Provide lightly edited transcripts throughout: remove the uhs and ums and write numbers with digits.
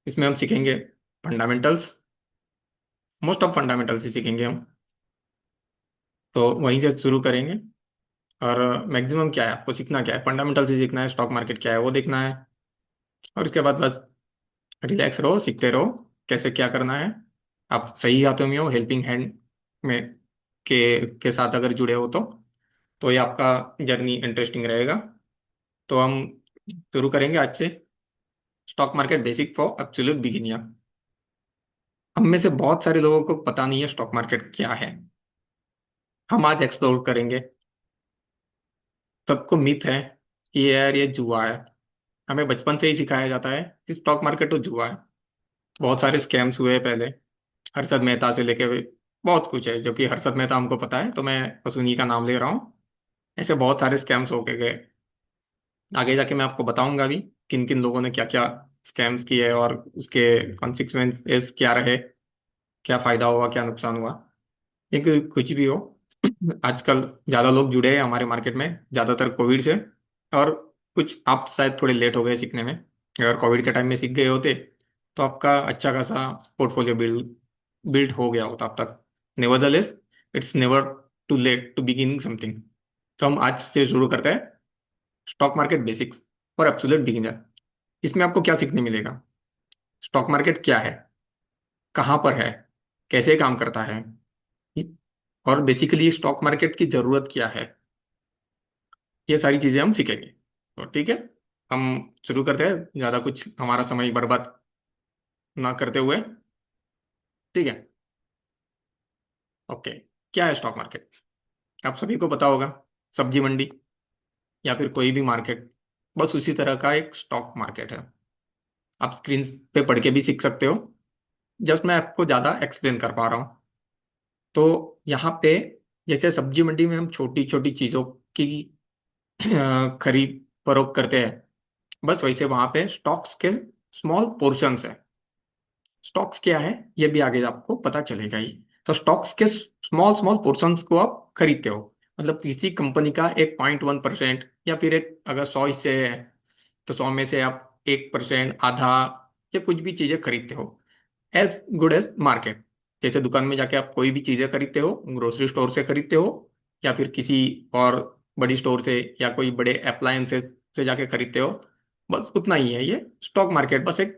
इसमें हम सीखेंगे फंडामेंटल्स, मोस्ट ऑफ फंडामेंटल्स ही सीखेंगे हम। तो वहीं से शुरू करेंगे। और मैक्सिमम क्या है, आपको सीखना क्या है, फंडामेंटल्स ही सीखना है, स्टॉक मार्केट क्या है वो देखना है। और इसके बाद बस रिलैक्स रहो, सीखते रहो कैसे क्या करना है। आप सही हाथों में हो, हेल्पिंग हैंड में के साथ अगर जुड़े हो तो ये आपका जर्नी इंटरेस्टिंग रहेगा। तो हम शुरू करेंगे आज से। Stock market basic for absolute beginner. हम में से बहुत सारे लोगों को पता नहीं है स्टॉक मार्केट क्या है। हम आज एक्सप्लोर करेंगे। सबको मिथ है कि यार ये जुआ है। हमें बचपन से ही सिखाया जाता है कि स्टॉक मार्केट तो जुआ है। बहुत सारे स्कैम्स हुए हैं पहले, हर्षद मेहता से लेके हुए बहुत कुछ है, जो कि हर्षद मेहता हमको पता है तो मैं बस उन्हीं का नाम ले रहा हूँ। ऐसे बहुत सारे स्कैम्स होके गए। आगे जाके मैं आपको बताऊंगा भी किन किन लोगों ने क्या क्या स्कैम्स किए और उसके कॉन्सिक्वेंसेस क्या रहे, क्या फायदा हुआ क्या नुकसान हुआ। लेकिन कुछ भी हो, आजकल ज़्यादा लोग जुड़े हैं हमारे मार्केट में, ज़्यादातर कोविड से। और कुछ आप शायद थोड़े लेट हो गए सीखने में। अगर कोविड के टाइम में सीख गए होते तो आपका अच्छा खासा पोर्टफोलियो बिल्ड बिल्ड हो गया होता अब तक। Nevertheless, it's never too late to beginning something. तो हम आज से शुरू करते हैं stock market basics for absolute beginner. इसमें आपको क्या सीखने मिलेगा, स्टॉक मार्केट क्या है, कहाँ पर है, कैसे काम करता है, और बेसिकली स्टॉक मार्केट की जरूरत क्या है। ये सारी चीजें हम सीखेंगे। तो ठीक है, हम शुरू करते हैं ज़्यादा कुछ हमारा समय बर्बाद ना करते हुए। ठीक है, ओके। क्या है स्टॉक मार्केट, आप सभी को पता होगा। सब्जी मंडी या फिर कोई भी मार्केट, बस उसी तरह का एक स्टॉक मार्केट है। आप स्क्रीन पे पढ़ के भी सीख सकते हो, जस्ट मैं आपको ज़्यादा एक्सप्लेन कर पा रहा हूँ। तो यहाँ पे जैसे सब्जी मंडी में हम छोटी छोटी चीज़ों की खरीद फरोख्त करते हैं, बस वैसे वहाँ पे स्टॉक्स के स्मॉल पोर्शंस है। स्टॉक्स क्या है ये भी आगे आपको पता चलेगा ही। तो स्टॉक्स के स्मॉल स्मॉल पोर्शंस को आप खरीदते हो, मतलब किसी कंपनी का 1.1% या फिर एक अगर 100 हिस्से है तो 100 में से आप 1% आधा या कुछ भी चीजें खरीदते हो। As good as market. जैसे दुकान में जाके आप कोई भी चीजें खरीदते हो, ग्रोसरी स्टोर से खरीदते हो या फिर किसी और बड़ी स्टोर से या कोई बड़े अप्लायंसेस से जाके खरीदते हो, बस उतना ही है ये स्टॉक मार्केट। बस एक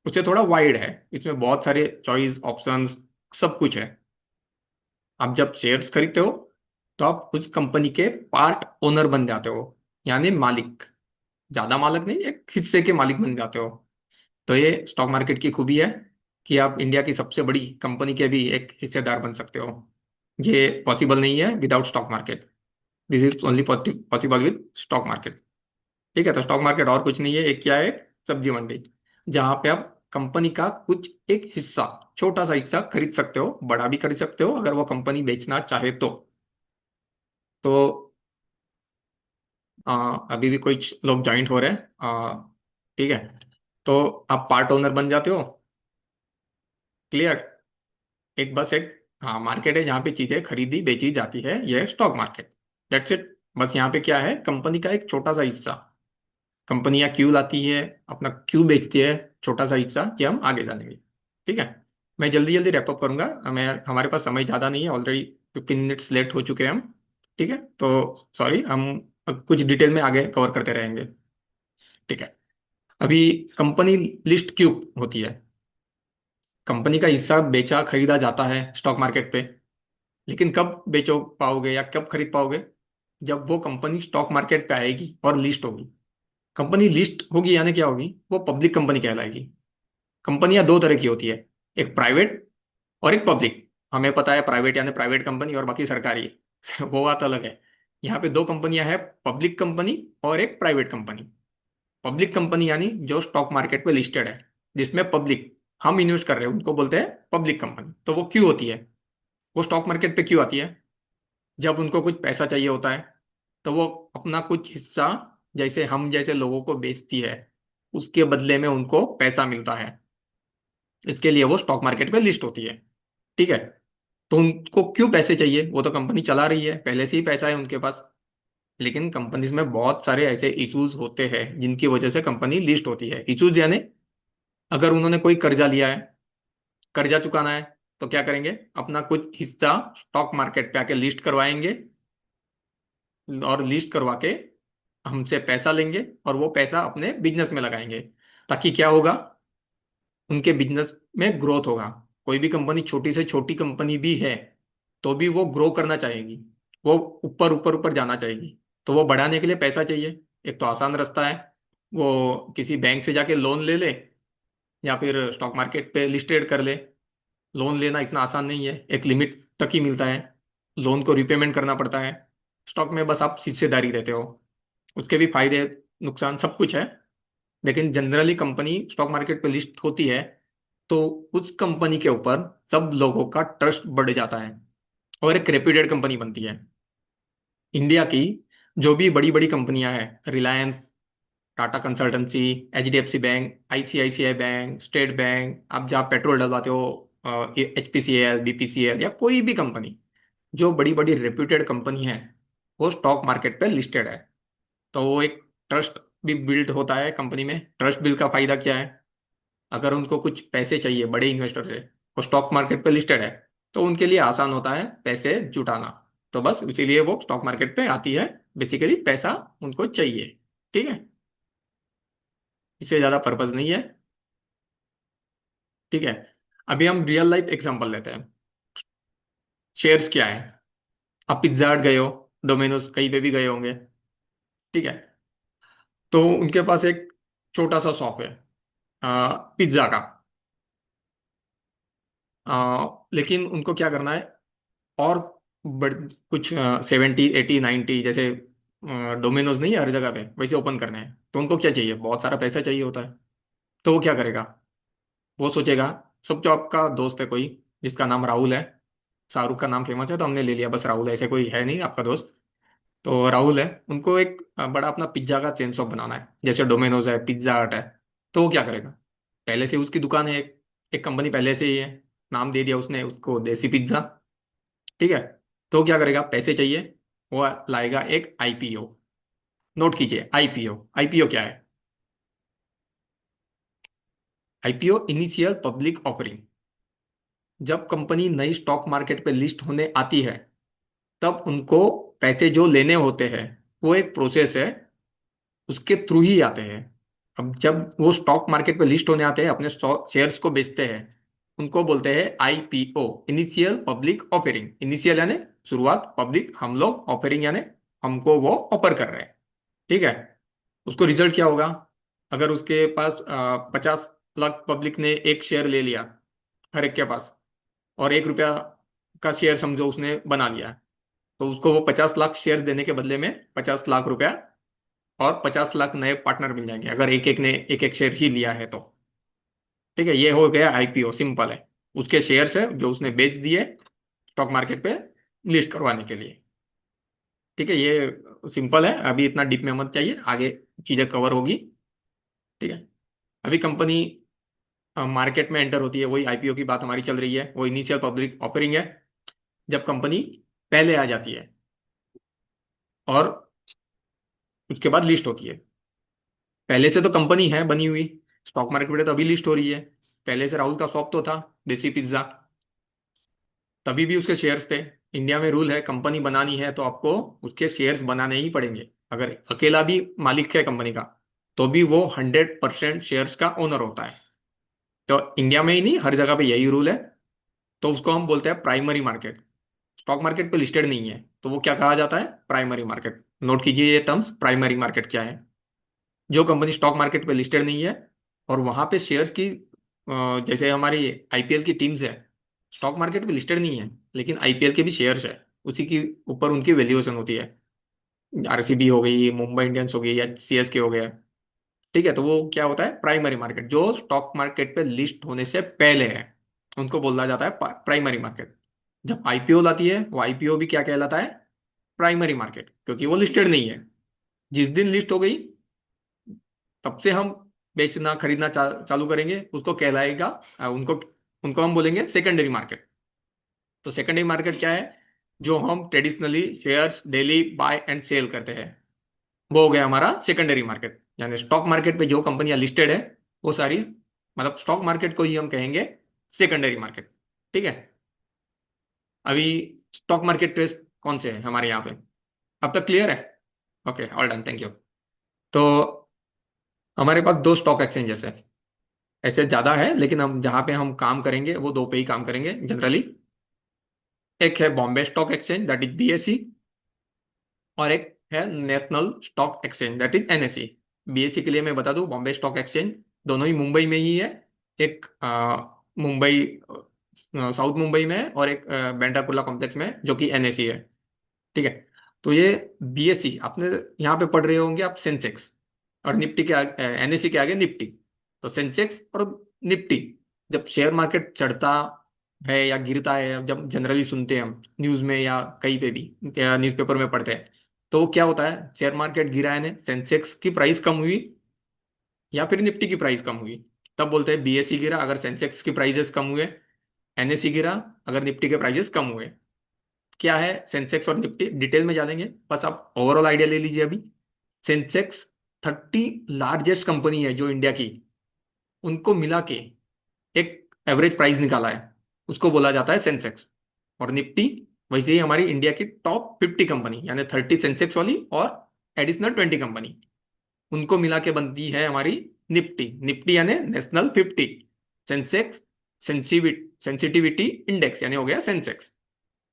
उससे थोड़ा वाइड है, इसमें बहुत सारे चॉइस ऑप्शंस सब कुछ है। आप जब शेयर्स खरीदते हो तो आप उस कंपनी के पार्ट ओनर बन जाते हो, यानी मालिक। ज्यादा मालिक नहीं, एक हिस्से के मालिक बन जाते हो। तो ये स्टॉक मार्केट की खूबी है कि आप इंडिया की सबसे बड़ी कंपनी के भी एक हिस्सेदार बन सकते हो। ये पॉसिबल नहीं है without stock market. This is only possible with stock market. ठीक है, तो स्टॉक मार्केट और कुछ नहीं है, एक क्या है, सब्जी मंडी, जहां पे आप कंपनी का कुछ एक हिस्सा, छोटा सा हिस्सा खरीद सकते हो, बड़ा भी खरीद सकते हो अगर वो कंपनी बेचना चाहे तो अभी भी कुछ लोग ज्वाइंट हो रहे हैं। ठीक है, तो आप पार्ट ओनर बन जाते हो। क्लियर। एक बस एक, हाँ, मार्केट है जहाँ पे चीजें खरीदी बेची जाती है, ये स्टॉक मार्केट। That's it. बस यहाँ पे क्या है, कंपनी का एक छोटा सा हिस्सा। कंपनियां क्यों लाती है, अपना क्यों बेचती है, छोटा सा हिस्सा, ये हम आगे जानेंगे। ठीक है, मैं जल्दी जल्दी रैप अप करूंगा। मैं हमारे पास समय ज़्यादा नहीं है, ऑलरेडी 15 मिनट्स लेट हो चुके हैं हम। ठीक है, तो सॉरी, हम कुछ डिटेल में आगे कवर करते रहेंगे। ठीक है, अभी कंपनी लिस्ट क्यों होती है। कंपनी का हिस्सा बेचा खरीदा जाता है स्टॉक मार्केट पे, लेकिन कब बेचो पाओगे या कब खरीद पाओगे, जब वो कंपनी स्टॉक मार्केट पे आएगी और लिस्ट होगी। कंपनी लिस्ट होगी यानी क्या होगी, वो पब्लिक कंपनी कहलाएगी। कंपनियां दो तरह की होती है, एक प्राइवेट और एक पब्लिक। हमें पता है प्राइवेट यानी प्राइवेट कंपनी और बाकी सरकारी। वो बात अलग है। यहाँ पे दो कंपनियां हैं, पब्लिक कंपनी और एक प्राइवेट कंपनी। पब्लिक कंपनी यानी जो स्टॉक मार्केट पे लिस्टेड है, जिसमें पब्लिक हम इन्वेस्ट कर रहे हैं, उनको बोलते हैं पब्लिक कंपनी। तो वो क्यों होती है, वो स्टॉक मार्केट पे क्यों आती है, जब उनको कुछ पैसा चाहिए होता है तो वो अपना कुछ हिस्सा, जैसे हम जैसे लोगों को बेचती है, उसके बदले में उनको पैसा मिलता है। इसके लिए वो स्टॉक मार्केट पे लिस्ट होती है। ठीक है, तो उनको क्यों पैसे चाहिए, वो तो कंपनी चला रही है, पहले से ही पैसा है उनके पास। लेकिन कंपनीज में बहुत सारे ऐसे इश्यूज होते हैं जिनकी वजह से कंपनी लिस्ट होती है। इश्यूज यानी अगर उन्होंने कोई कर्जा लिया है, कर्जा चुकाना है, तो क्या करेंगे, अपना कुछ हिस्सा स्टॉक मार्केट पे आके लिस्ट करवाएंगे, और लिस्ट करवा के हमसे पैसा लेंगे और वो पैसा अपने बिजनेस में लगाएंगे। ताकि क्या होगा, उनके बिजनेस में ग्रोथ होगा। कोई भी कंपनी, छोटी से छोटी कंपनी भी है, तो भी वो ग्रो करना चाहेगी, वो ऊपर ऊपर ऊपर जाना चाहेगी। तो वो बढ़ाने के लिए पैसा चाहिए। एक तो आसान रास्ता है, वो किसी बैंक से जाके लोन ले ले, या फिर स्टॉक मार्केट पे लिस्टेड कर ले। लोन लेना इतना आसान नहीं है, एक लिमिट तक ही मिलता है। लोन को रिपेमेंट करना पड़ता है। स्टॉक में बस आप हिस्सेदारी रहते हो। उसके भी फायदे, नुकसान सब कुछ है। लेकिन जनरली कंपनी स्टॉक मार्केट पे लिस्ट होती है, तो उस कंपनी के ऊपर सब लोगों का ट्रस्ट बढ़ जाता है, और एक रेप्यूटेड कंपनी बनती है। इंडिया की जो भी बड़ी बड़ी कंपनियां हैं, Reliance, Tata consultancy, HDFC bank, ICICI bank, state bank, आप जहाँ पेट्रोल डलवाते हो, एचपीसीएल, बीपीसीएल, या कोई भी कंपनी, जो बड़ी बड़ी रेप्यूटेड कंपनी है, वो स्टॉक मार्केट पे लिस्टेड है। तो वो एक ट्रस्ट भी बिल्ड होता है कंपनी में। ट्रस्ट बिल्ड का फायदा क्या है, अगर उनको कुछ पैसे चाहिए बड़े इन्वेस्टर से, वो स्टॉक मार्केट पे लिस्टेड है, तो उनके लिए आसान होता है पैसे जुटाना। तो बस इसीलिए वो स्टॉक मार्केट पे आती है। बेसिकली पैसा उनको चाहिए। ठीक है, इससे ज़्यादा पर्पज नहीं है। ठीक है, अभी हम रियल लाइफ एग्जांपल लेते हैं। शेयर्स क्या है, आप पिज्जा हट गए हो, डोमिनोज, कहीं पे भी गए होंगे। ठीक है, तो उनके पास एक छोटा सा शॉप है पिज्ज़ा का। लेकिन उनको क्या करना है, और बड़ कुछ 70 80 90 जैसे डोमिनोज नहीं है हर जगह पे, वैसे ओपन करने हैं। तो उनको क्या चाहिए, बहुत सारा पैसा चाहिए होता है। तो वो क्या करेगा, वो सोचेगा, सब जो आपका दोस्त है कोई, जिसका नाम राहुल है, शाहरुख का नाम फेमस है तो हमने ले लिया बस राहुल है, ऐसे कोई है नहीं आपका दोस्त। तो राहुल है, उनको एक बड़ा अपना पिज्ज़ा का चेन शॉप बनाना है, जैसे डोमिनोज है, पिज्ज़ा हट है। तो वो क्या करेगा, पहले से उसकी दुकान है, एक कंपनी पहले से ही है, नाम दे दिया उसने उसको देसी पिज्ज़ा। ठीक है, तो क्या करेगा, पैसे चाहिए, वो लाएगा एक आईपीओ। नोट कीजिए, आईपीओ। आईपीओ क्या है, आईपीओ इनिशियल पब्लिक ऑफरिंग। जब कंपनी नई स्टॉक मार्केट पे लिस्ट होने आती है, तब उनको पैसे जो लेने होते हैं, वो एक प्रोसेस है, उसके थ्रू ही आते हैं। अब जब वो स्टॉक मार्केट पे लिस्ट होने आते हैं, अपने शेयर्स को बेचते हैं, उनको बोलते हैं IPO, initial public offering. Initial यानी शुरुआत, पब्लिक हम लोग, ऑफरिंग यानी हमको वो ऑफर कर रहे हैं। ठीक है, उसको रिजल्ट क्या होगा, अगर उसके पास 50 लाख पब्लिक ने एक शेयर ले लिया, हर एक के पास, और 1 रुपया का शेयर समझो उसने बना लिया, तो उसको वो 50 लाख शेयर देने के बदले में 50 लाख रुपया और 50 लाख नए पार्टनर मिल जाएंगे, अगर एक एक ने एक एक शेयर ही लिया है तो। ठीक है, ये हो गया आईपीओ, सिंपल है। उसके शेयर्स है जो उसने बेच दिए स्टॉक मार्केट पे लिस्ट करवाने के लिए। ठीक है, ये सिंपल है, अभी इतना डीप में मत चाहिए, आगे चीजें कवर होगी। ठीक है, अभी कंपनी मार्केट में एंटर होती है, वही आईपीओ की बात हमारी चल रही है, वो इनिशियल पब्लिक ऑफरिंग है। जब कंपनी पहले आ जाती है और उसके बाद लिस्ट होती है। पहले से तो कंपनी है बनी हुई, स्टॉक मार्केट में तो अभी लिस्ट हो रही है। पहले से राहुल का शॉप तो था, देसी पिज्जा, तभी भी उसके शेयर्स थे। इंडिया में रूल है, कंपनी बनानी है तो आपको उसके शेयर्स बनाने ही पड़ेंगे। अगर अकेला भी मालिक है कंपनी का, तो भी वो 100% शेयर्स का ओनर होता है। तो इंडिया में ही नहीं, हर जगह पे यही रूल है। तो उसको हम बोलते हैं प्राइमरी मार्केट। स्टॉक मार्केट पे लिस्टेड नहीं है, तो वो क्या कहा जाता है, प्राइमरी मार्केट। नोट कीजिए ये टर्म्स, प्राइमरी मार्केट क्या है। जो कंपनी स्टॉक मार्केट पे लिस्टेड नहीं है, और वहां पे शेयर्स की जैसे हमारी आईपीएल की टीम्स है, स्टॉक मार्केट पे लिस्टेड नहीं है, लेकिन आईपीएल के भी शेयर्स है, उसी की ऊपर उनकी वैल्यूएशन होती है। आरसीबी हो गई, मुंबई इंडियंस हो गई, या सीएसके हो गया। ठीक है, तो वो क्या होता है, प्राइमरी मार्केट, जो स्टॉक मार्केट पे लिस्ट होने से पहले है, उनको बोला जाता है प्राइमरी मार्केट। जब आईपीओ लाती है, वो आईपीओ भी क्या कहलाता है, प्राइमरी मार्केट, क्योंकि वो लिस्टेड नहीं है। जिस दिन लिस्ट हो गई, तब से हम बेचना खरीदना चालू करेंगे, उसको कहलाएगा उनको उनको हम बोलेंगे सेकेंडरी मार्केट। तो सेकेंडरी मार्केट क्या है, जो हम traditionally shares daily buy and sell करते हैं, वो हो गया हमारा सेकेंडरी मार्केट। यानी स्टॉक मार्केट पे जो कंपनियां लिस्टेड है, वो सारी मतलब स्टॉक मार्केट को ही हम कहेंगे सेकेंडरी मार्केट। ठीक है। अभी स्टॉक मार्केट ट्रेस कौन से हैं हमारे यहाँ पे, अब तक क्लियर है? Okay, all done, thank you. तो हमारे पास दो स्टॉक एक्सचेंजेस है, ऐसे ज्यादा है लेकिन हम जहाँ पे हम काम करेंगे वो दो पे ही काम करेंगे जनरली। एक है Bombay stock exchange that is BSE, और एक है national stock exchange that is NSE. BSE के लिए मैं बता दूं, बॉम्बे स्टॉक एक्सचेंज दोनों ही मुंबई में ही है। एक मुंबई, साउथ मुंबई में है, और एक बेंड्रा कुर्ला कॉम्प्लेक्स में है, जो कि एनएसई है। ठीक है। तो ये बीएसई आपने यहाँ पे पढ़ रहे होंगे आप, सेंसेक्स और निफ्टी के आगे, एनएसई के आगे निफ्टी। तो सेंसेक्स और निफ्टी, जब शेयर मार्केट चढ़ता है या गिरता है, जब जनरली सुनते हैं हम न्यूज में या कहीं पे भी या न्यूज़पेपर में पढ़ते हैं, तो क्या होता है, शेयर मार्केट गिरा है, सेंसेक्स की प्राइस कम हुई या फिर निफ्टी की प्राइस कम हुई, तब बोलते हैं बीएसई गिरा अगर सेंसेक्स की प्राइजेस कम हुए, एनएसई गिरा अगर निफ्टी के प्राइजेस कम हुए। क्या है सेंसेक्स और निफ्टी, डिटेल में जानेंगे, बस आप ओवरऑल आइडिया ले लीजिए अभी। सेंसेक्स 30 लार्जेस्ट कंपनी है जो इंडिया की, उनको मिला के एक एवरेज प्राइस निकाला है, उसको बोला जाता है सेंसेक्स। और निफ्टी वैसे ही हमारी इंडिया की टॉप 50 कंपनी, यानी 30 सेंसेक्स वाली और एडिशनल 20 कंपनी, उनको मिला के बनती है हमारी निफ्टी। निफ्टी यानी नेशनल 50, सेंसेक्स सेंसिटिविटी इंडेक्स यानी हो गया सेंसेक्स।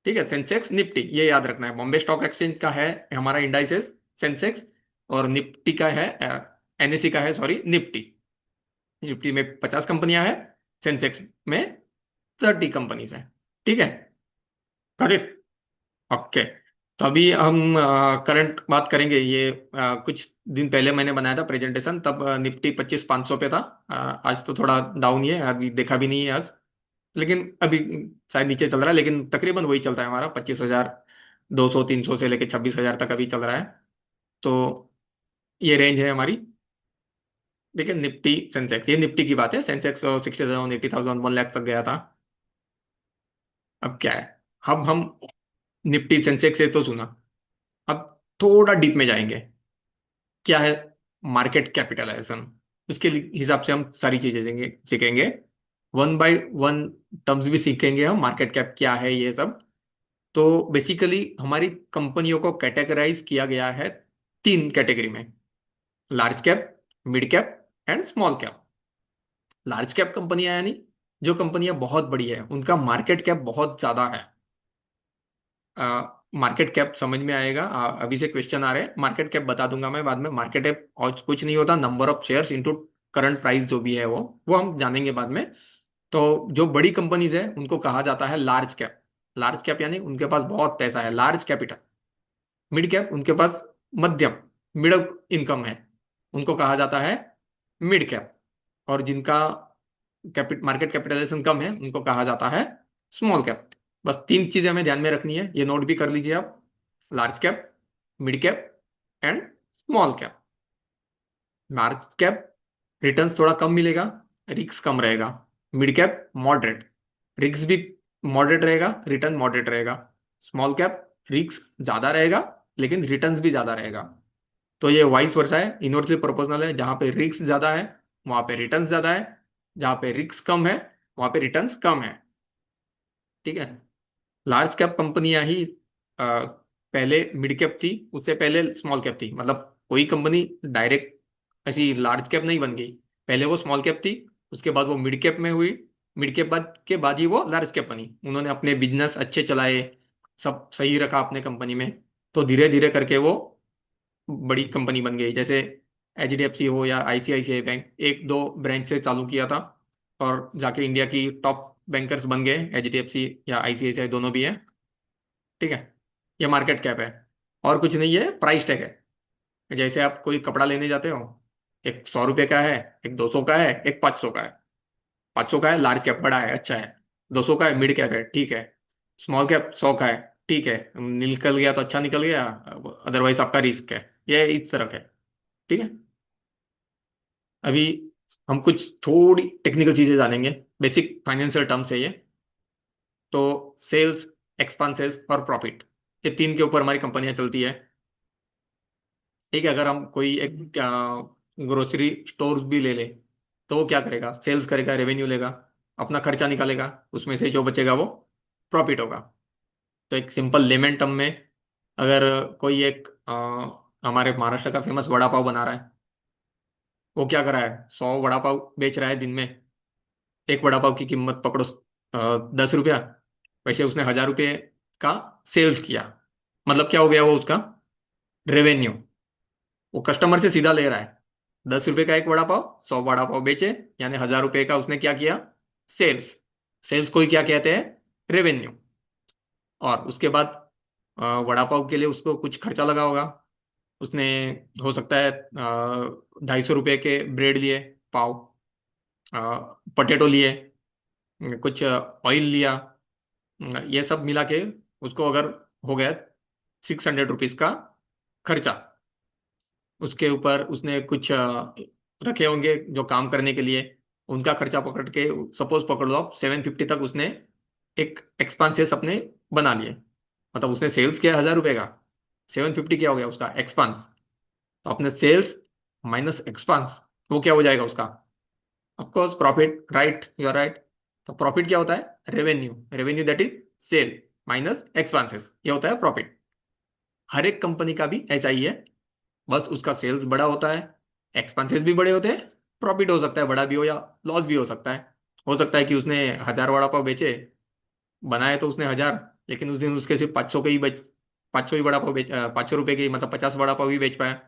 ठीक है, सेंसेक्स निफ्टी ये याद रखना है। बॉम्बे स्टॉक एक्सचेंज का है हमारा इंडाइसेस सेंसेक्स, और निफ्टी का है, एनएससी का है सॉरी निफ्टी। निफ्टी में 50 कंपनियां हैं, सेंसेक्स में 30 कंपनीज हैं। ठीक है, करेक्ट। ओके। तो अभी हम करंट बात करेंगे। ये कुछ दिन पहले मैंने बनाया था प्रेजेंटेशन, तब निफ्टी 25,500 पे था। आज तो थोड़ा डाउन ही है, अभी देखा भी नहीं है आज, लेकिन अभी शायद नीचे चल रहा है, लेकिन तकरीबन वही चलता है हमारा 25,200 300 से लेके 26,000 तक अभी चल रहा है। तो ये रेंज है हमारी। देखिए निफ्टी सेंसेक्स, ये निफ्टी की बात है, सेंसेक्स 60,000 80,000 1 लाख तक गया था। अब क्या है, अब हम निफ्टी सेंसेक्स से तो सुना, अब थोड़ा डीप में जाएंगे। क्या है मार्केट कैपिटलाइजेशन, उसके हिसाब से हम सारी चीजें सीखेंगे, वन बाय वन टर्म्स भी सीखेंगे हम, मार्केट कैप क्या है ये सब। तो बेसिकली हमारी कंपनियों को कैटेगराइज किया गया है तीन कैटेगरी में, large cap, mid cap and small cap. Large cap कंपनियां यानी जो कंपनियां बहुत बड़ी है, उनका मार्केट कैप बहुत ज्यादा है। मार्केट कैप समझ में आएगा, अभी से क्वेश्चन आ रहे हैं, मार्केट कैप बता दूंगा मैं बाद में। मार्केट कैप और कुछ नहीं होता, number of shares into current price जो भी है वो हम जानेंगे बाद में। तो जो बड़ी कंपनीज है उनको कहा जाता है लार्ज कैप। लार्ज कैप यानी उनके पास बहुत पैसा है, लार्ज कैपिटल। मिड कैप उनके पास मध्यम, मिडिल इनकम है, उनको कहा जाता है मिड कैप। और जिनका मार्केट कैपिटलाइजेशन कम है उनको कहा जाता है स्मॉल कैप। बस तीन चीजें हमें ध्यान में रखनी है, ये नोट भी कर लीजिए आप, large cap, mid cap and small cap. Large cap returns थोड़ा कम मिलेगा, रिस्क कम रहेगा। मिड कैप मॉडरेट, रिस्क भी मॉडरेट रहेगा, रिटर्न मॉडरेट रहेगा। स्मॉल कैप रिस्क ज्यादा रहेगा लेकिन रिटर्न्स भी ज्यादा रहेगा। तो ये वाइस वर्सा है, इनवर्सली प्रोपोर्शनल है, जहां पे रिस्क ज्यादा है वहां पे रिटर्न्स ज्यादा है, जहां पे रिस्क कम है वहां पे रिटर्न्स कम है। ठीक है। लार्ज कैप कंपनियां ही पहले मिड कैप थी, उससे पहले स्मॉल कैप थी, मतलब कोई कंपनी डायरेक्ट ऐसी लार्ज कैप नहीं बन गई। पहले वो स्मॉल कैप थी, उसके बाद वो मिड कैप में हुई, मिड कैप बाद के बाद ही वो लार्ज कैप बनी। उन्होंने अपने बिजनेस अच्छे चलाए, सब सही रखा अपने कंपनी में, तो धीरे धीरे करके वो बड़ी कंपनी बन गई। जैसे एचडीएफसी हो या आईसीआईसीआई बैंक, एक दो ब्रांच से चालू किया था और जाके इंडिया की टॉप बैंकर्स बन गए, एचडीएफसी या आईसीआईसीआई दोनों भी है। ठीक है, ये मार्केट कैप है, और कुछ नहीं है, प्राइस टैग है। जैसे आप कोई कपड़ा लेने जाते हो, एक 100 रुपये का है, एक 200 का है, एक 500 का है। 500 का है लार्ज कैप, बड़ा है, अच्छा है। 200 का है मिड कैप है, ठीक है। स्मॉल कैप 100 का है, ठीक है, निकल गया तो अच्छा निकल गया, अदरवाइज आपका रिस्क है। ये इस तरह है। ठीक है। अभी हम कुछ थोड़ी टेक्निकल चीजें जानेंगे, बेसिक फाइनेंशियल टर्म्स है ये। तो सेल्स, एक्सपेंसेस और प्रॉफिट, ये तीन के ऊपर हमारी कंपनियां चलती है। ठीक है, अगर हम कोई एक ग्रोसरी स्टोर्स भी ले लें, तो वो क्या करेगा, सेल्स करेगा, रेवेन्यू लेगा, अपना खर्चा निकालेगा, उसमें से जो बचेगा वो प्रॉफिट होगा। तो एक सिंपल लेमन टर्म में, अगर कोई एक हमारे महाराष्ट्र का फेमस वड़ा पाव बना रहा है, वो क्या कर रहा है, 100 वड़ा पाव बेच रहा है दिन में। एक वड़ा पाव की कीमत पकड़ो 10 रुपया, वैसे उसने 1,000 रुपये का सेल्स किया। मतलब क्या हो गया वो उसका रेवेन्यू, वो कस्टमर से सीधा ले रहा है। 10 रुपये का एक वड़ा पाव, 100 वड़ा पाव बेचे, यानी 1,000 रुपये का उसने क्या किया, सेल्स। सेल्स को ही क्या कहते हैं, रेवेन्यू। और उसके बाद वड़ा पाव के लिए उसको कुछ खर्चा लगा होगा। उसने, हो सकता है 250 रुपये के ब्रेड लिए, पाव, पटेटो लिए, कुछ ऑयल लिया, ये सब मिला के उसको अगर हो गया 600 रुपीज का खर्चा। उसके ऊपर उसने कुछ रखे होंगे जो काम करने के लिए, उनका खर्चा पकड़ के सपोज पकड़ लो आप 750 तक उसने एक एक्सपेंसेस अपने बना लिए। मतलब उसने सेल्स किया 1,000 रुपये का, 750 क्या हो गया उसका एक्सपेंस। तो अपने सेल्स माइनस एक्सपेंस, वो क्या हो जाएगा उसका, of course profit, right, you are right. तो प्रॉफिट क्या होता है, revenue. Revenue that is sale minus expenses, ये होता है प्रॉफिट। हर एक कंपनी का भी ऐसा ही है, बस उसका सेल्स बड़ा होता है, एक्सपेंसेस भी बड़े होते हैं, प्रॉफिट हो सकता है बड़ा भी हो या लॉस भी हो सकता है। हो सकता है कि उसने 1,000 वड़ा पाव बेचे, बनाए तो उसने 1,000, लेकिन उस दिन उसके सिर्फ 500 के ही बच, 500 ही वड़ा पाव बेच, 500 रुपये के ही, मतलब 50 वड़ा पाव ही बेच पाया।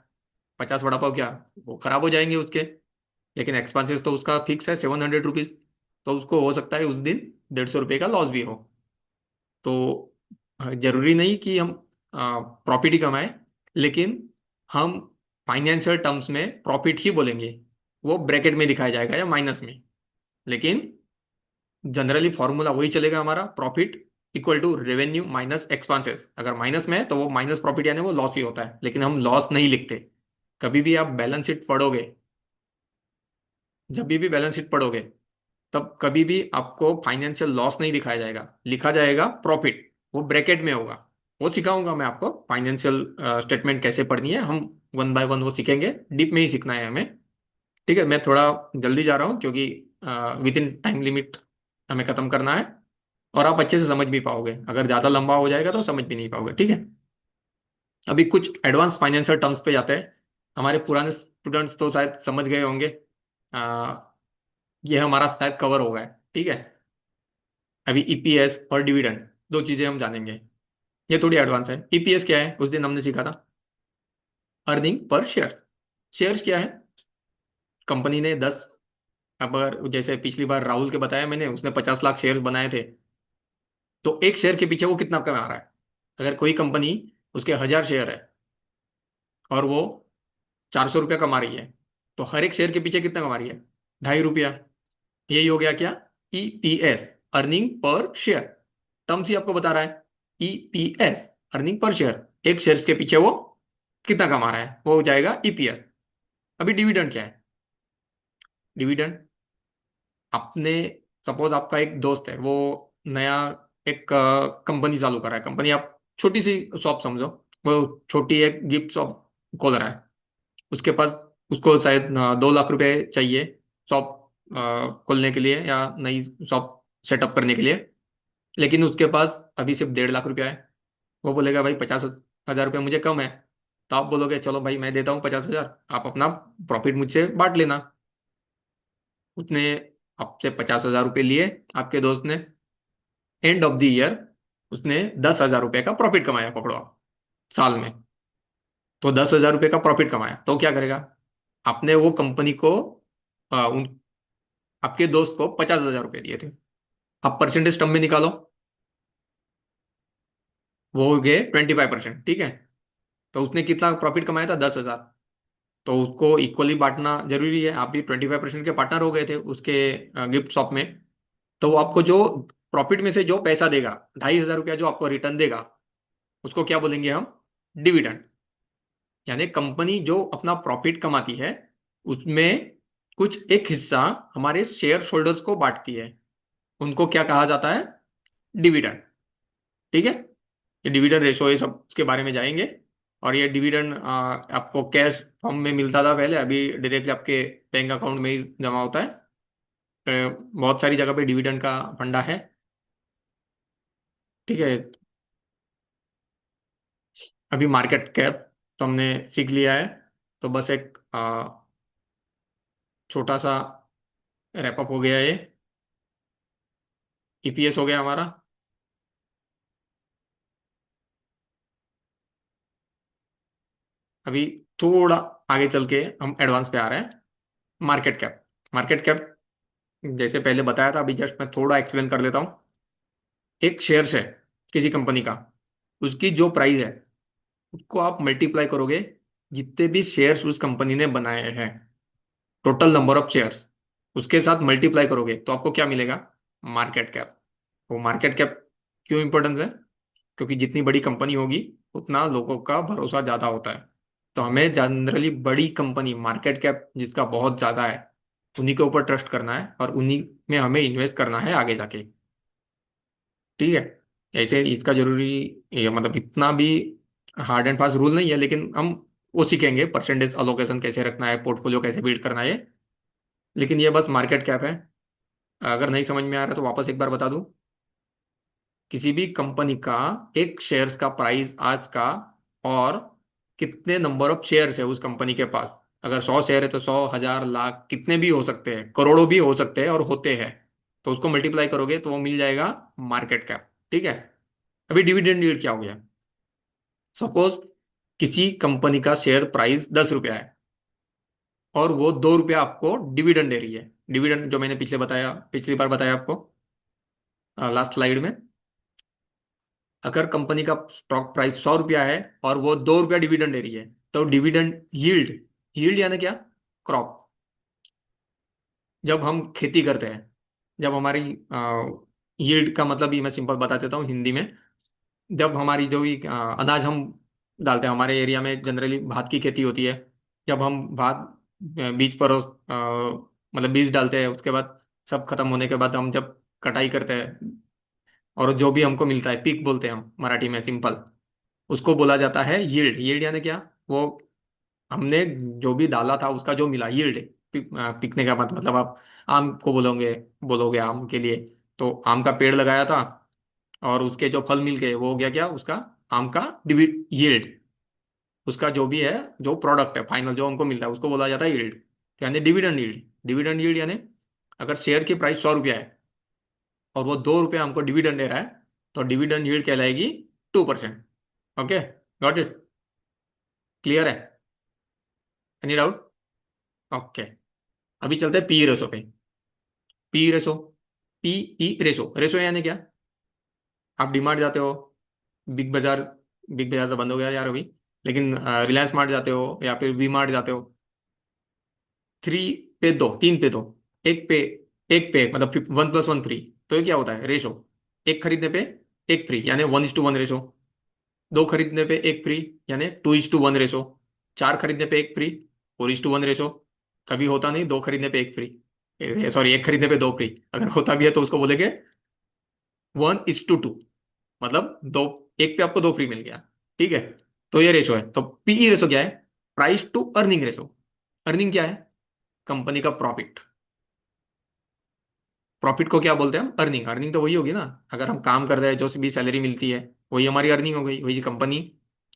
50 वड़ा पाव क्या, वो खराब हो जाएंगे उसके। लेकिन एक्सपेंसेस तो उसका फिक्स है 700 रुपीज, तो उसको हो सकता है उस दिन 150 रुपये का लॉस भी हो। तो जरूरी नहीं कि हम प्रॉफिट ही कमाएं, लेकिन हम फाइनेंशियल टर्म्स में प्रॉफिट ही बोलेंगे, वो ब्रैकेट में दिखाया जाएगा या माइनस में। लेकिन जनरली फॉर्मूला वही चलेगा हमारा, profit equal to revenue minus expenses. अगर माइनस में है तो वो माइनस प्रॉफिट यानी वो लॉस ही होता है, लेकिन हम लॉस नहीं लिखते। कभी भी आप बैलेंस शीट पढ़ोगे, जब भी बैलेंस शीट पढ़ोगे, तब कभी भी आपको फाइनेंशियल लॉस नहीं दिखाया जाएगा, लिखा जाएगा प्रॉफिट, वो ब्रैकेट में होगा। वो सिखाऊंगा मैं आपको, फाइनेंशियल स्टेटमेंट कैसे पढ़नी है, हम वन बाय वन वो सीखेंगे, डीप में ही सीखना है हमें। ठीक है, मैं थोड़ा जल्दी जा रहा हूँ क्योंकि विद इन टाइम लिमिट हमें खत्म करना है। और आप अच्छे से समझ भी पाओगे, अगर ज़्यादा लंबा हो जाएगा तो समझ भी नहीं पाओगे, ठीक है। अभी कुछ एडवांस फाइनेंशियल टर्म्स पे जाते हैं। हमारे पुराने स्टूडेंट्स तो शायद समझ गए होंगे, ये हमारा शायद कवर होगा, ठीक है। अभी ईपीएस और डिविडेंड, दो चीजें हम जानेंगे, ये थोड़ी एडवांस है। ईपीएस क्या है, उस दिन हमने सीखा था, अर्निंग पर शेयर। शेयर्स क्या है, कंपनी ने 10, अब अगर जैसे पिछली बार राहुल के बताया मैंने, उसने 50 लाख शेयर्स बनाए थे, तो एक शेयर के पीछे वो कितना कमा रहा है। अगर कोई कंपनी, उसके 1,000 शेयर है और वो 400 रुपया कमा रही है, तो हर एक शेयर के पीछे कितना कमा रही है, 2.5 रुपया। यही हो गया क्या, EPS, earning per share. Terms ही आपको बता रहा है, ईपीएस, अर्निंग पर शेयर, एक शेयर के पीछे वो कितना कमा रहा है, वो हो जाएगा ईपीएस। अभी डिविडेंड क्या है, डिविडेंड, आपने, सपोज आपका एक दोस्त है, वो नया एक कंपनी चालू कर रहा है, कंपनी आप छोटी सी शॉप समझो, वो छोटी एक गिफ्ट शॉप खोल रहा है। उसके पास, उसको शायद 2 लाख रुपए चाहिए शॉप खोलने के लिए या नई शॉप सेटअप करने के लिए, लेकिन उसके पास अभी सिर्फ 1.5 लाख रुपया है। वो बोलेगा भाई 50,000 रुपये मुझे कम है। तो आप बोलोगे चलो भाई मैं देता हूँ 50,000, आप अपना प्रॉफिट मुझसे बांट लेना। उसने आपसे 50,000 रुपये लिए, आपके दोस्त ने, एंड ऑफ द ईयर उसने 10,000 रुपये का प्रॉफिट कमाया, पकड़ो आप, साल में। तो 10,000 रुपये का प्रॉफिट कमाया तो क्या करेगा, आपने वो कंपनी को, आपके दोस्त को 50,000 रुपये दिए थे, आप परसेंटेज टर्म में निकालो, वो हो गए 25%, ठीक है। तो उसने कितना प्रॉफिट कमाया था, 10,000। तो उसको इक्वली बांटना जरूरी है, आप भी 25% के पार्टनर हो गए थे उसके गिफ्ट शॉप में। तो वो आपको जो प्रॉफिट में से जो पैसा देगा, 2,500 रुपया जो आपको रिटर्न देगा, उसको क्या बोलेंगे हम, डिविडेंड। यानी कंपनी जो अपना प्रॉफिट कमाती है, उसमें कुछ एक हिस्सा हमारे शेयर होल्डर्स को बांटती है, उनको क्या कहा जाता है, डिविडेंड, ठीक है। ये डिविडेंड रेशो, ये सब इसके बारे में जाएंगे। और ये डिविडेंड आपको कैश फॉर्म में मिलता था पहले, अभी डायरेक्टली आपके बैंक अकाउंट में ही जमा होता है। बहुत सारी जगह पे डिविडेंड का फंडा है। ठीक है। अभी मार्केट कैप तो हमने सीख लिया है। तो बस एक छोटा सा रैपअप हो गया ये। ईपीएस हो गया हमारा। अभी थोड़ा आगे चल के हम एडवांस पे आ रहे हैं। Market cap. मार्केट कैप जैसे पहले बताया था, अभी जस्ट मैं थोड़ा एक्सप्लेन कर लेता हूँ। एक शेयर है किसी कंपनी का, उसकी जो प्राइस है उसको आप मल्टीप्लाई करोगे जितने भी शेयर्स उस कंपनी ने बनाए हैं, टोटल नंबर ऑफ शेयर्स, उसके साथ मल्टीप्लाई करोगे तो आपको क्या मिलेगा? Market cap. वो मार्केट कैप क्यों इंपॉर्टेंस है? क्योंकि जितनी बड़ी कंपनी होगी उतना लोगों का भरोसा ज्यादा होता है। तो हमें जनरली बड़ी कंपनी, मार्केट कैप जिसका बहुत ज्यादा है, उन्हीं के ऊपर ट्रस्ट करना है और उन्हीं में हमें इन्वेस्ट करना है आगे जाके। ठीक है। ऐसे इसका जरूरी, ये मतलब इतना भी हार्ड एंड फास्ट रूल नहीं है, लेकिन हम वो सीखेंगे परसेंटेज अलोकेशन कैसे रखना है, पोर्टफोलियो कैसे बिल्ड करना है। लेकिन ये बस मार्केट कैप है। अगर नहीं समझ में आ रहा तो वापस एक बार बता दूं। किसी भी कंपनी का एक शेयर्स का प्राइस आज का, और कितने नंबर ऑफ शेयर्स है उस कंपनी के पास। अगर 100 शेयर है तो 100, 1000, लाख कितने भी हो सकते हैं, करोड़ों भी हो सकते हैं और होते हैं। तो उसको मल्टीप्लाई करोगे तो वो मिल जाएगा मार्केट कैप। ठीक है। अभी डिविडेंड यील्ड क्या हो गया? सपोज किसी कंपनी का शेयर प्राइस 10 रुपया है और वो 2 रुपया आपको डिविडेंड दे रही है। डिविडेंड जो मैंने पिछली बार बताया आपको लास्ट स्लाइड में। अगर कंपनी का स्टॉक प्राइस 100 रुपया है और वो 2 रुपया डिविडेंड दे रही है, तो डिविडेंड यील्ड, यील्ड यानी क्या? क्रॉप। जब हम खेती करते हैं, जब हमारी यील्ड का मतलब ही मैं सिंपल बता देता हूँ हिंदी में। जब हमारी जो भी अनाज हम डालते हैं, हमारे एरिया में जनरली भात की खेती होती है। जब हम भात बीज पर मतलब बीज डालते हैं, उसके बाद सब खत्म होने के बाद हम जब कटाई करते हैं, और जो भी हमको मिलता है, पीक बोलते हैं हम मराठी में सिंपल, उसको बोला जाता है यील्ड। यील्ड यानी क्या? वो हमने जो भी डाला था उसका जो मिला, यील्ड। पिकने का मतलब आप आम को बोलोगे, बोलोगे आम के लिए। तो आम का पेड़ लगाया था और उसके जो फल मिल गए वो हो गया क्या उसका? आम का डिविड यील्ड। उसका जो भी है, जो प्रोडक्ट है फाइनल जो हमको मिलता है, उसको बोला जाता है यील्ड। यानी डिविडेंड यील्ड। डिविडेंड यील्ड यानी अगर शेयर की प्राइस 100 रुपया है और वो 2 रुपया हमको डिविडेंड दे रहा है, तो डिविडेंड यील्ड कहलाएगी 2%। ओके। Got it? क्लियर है? Any doubt? ओके। अभी चलते हैं पी रेशो पे। P ratio. P E ratio. Ratio यानी क्या? आप डीमार्ट जाते हो, बिग बाजार, बिग बाजार तो बंद हो गया यार अभी, लेकिन रिलायंस मार्ट जाते हो या फिर वी मार्ट जाते हो। 3 पे 2, 3 पे 2, एक पे, एक पे मतलब 1+1 फ्री। तो ये क्या होता है? रेशो। एक खरीदने पे एक फ्री यानी 1:1 रेशो। दो खरीदने पे एक फ्री यानी 2:1 रेशो। चार खरीदने पे एक फ्री, 4:1 रेशो। कभी होता नहीं दो खरीदने पे एक फ्री, सॉरी एक खरीदने पे दो फ्री। अगर होता भी है तो उसको बोलेंगे 1:2, मतलब दो, एक पे आपको दो फ्री मिल गया। ठीक है। तो ये रेशो है। तो पीई रेशो क्या है? Price to earning ratio. Earning क्या है? कंपनी का प्रॉफिट। प्रॉफिट को क्या बोलते हैं हम? अर्निंग। अर्निंग तो वही होगी ना, अगर हम काम कर रहे हैं, जो भी सैलरी मिलती है वही हमारी अर्निंग हो गई। वही कंपनी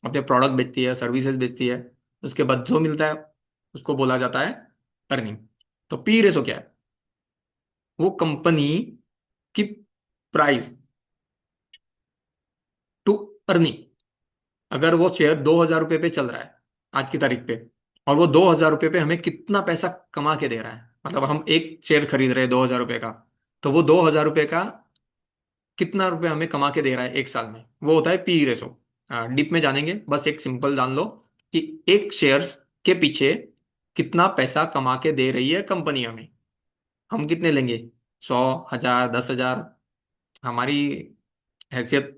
अपने प्रोडक्ट बेचती है, सर्विसेज बेचती है, उसके बाद जो मिलता है उसको बोला जाता है अर्निंग। तो पी रेशो क्या है? वो कंपनी की प्राइस टू अर्निंग। अगर वो शेयर 2,000 रुपये पे चल रहा है आज की तारीख पे, और वो 2,000 रुपये पे हमें कितना पैसा कमा के दे रहा है, मतलब हम एक शेयर खरीद रहे हैं 2,000 रुपये का, तो वो 2,000 रुपये का कितना रुपए हमें कमा के दे रहा है एक साल में, वो होता है पी रेशो। डीप में जानेंगे, बस एक सिंपल जान लो कि एक शेयर्स के पीछे कितना पैसा कमा के दे रही है कंपनी हमें। हम कितने लेंगे? 100, 1000, 10,000, हमारी हैसियत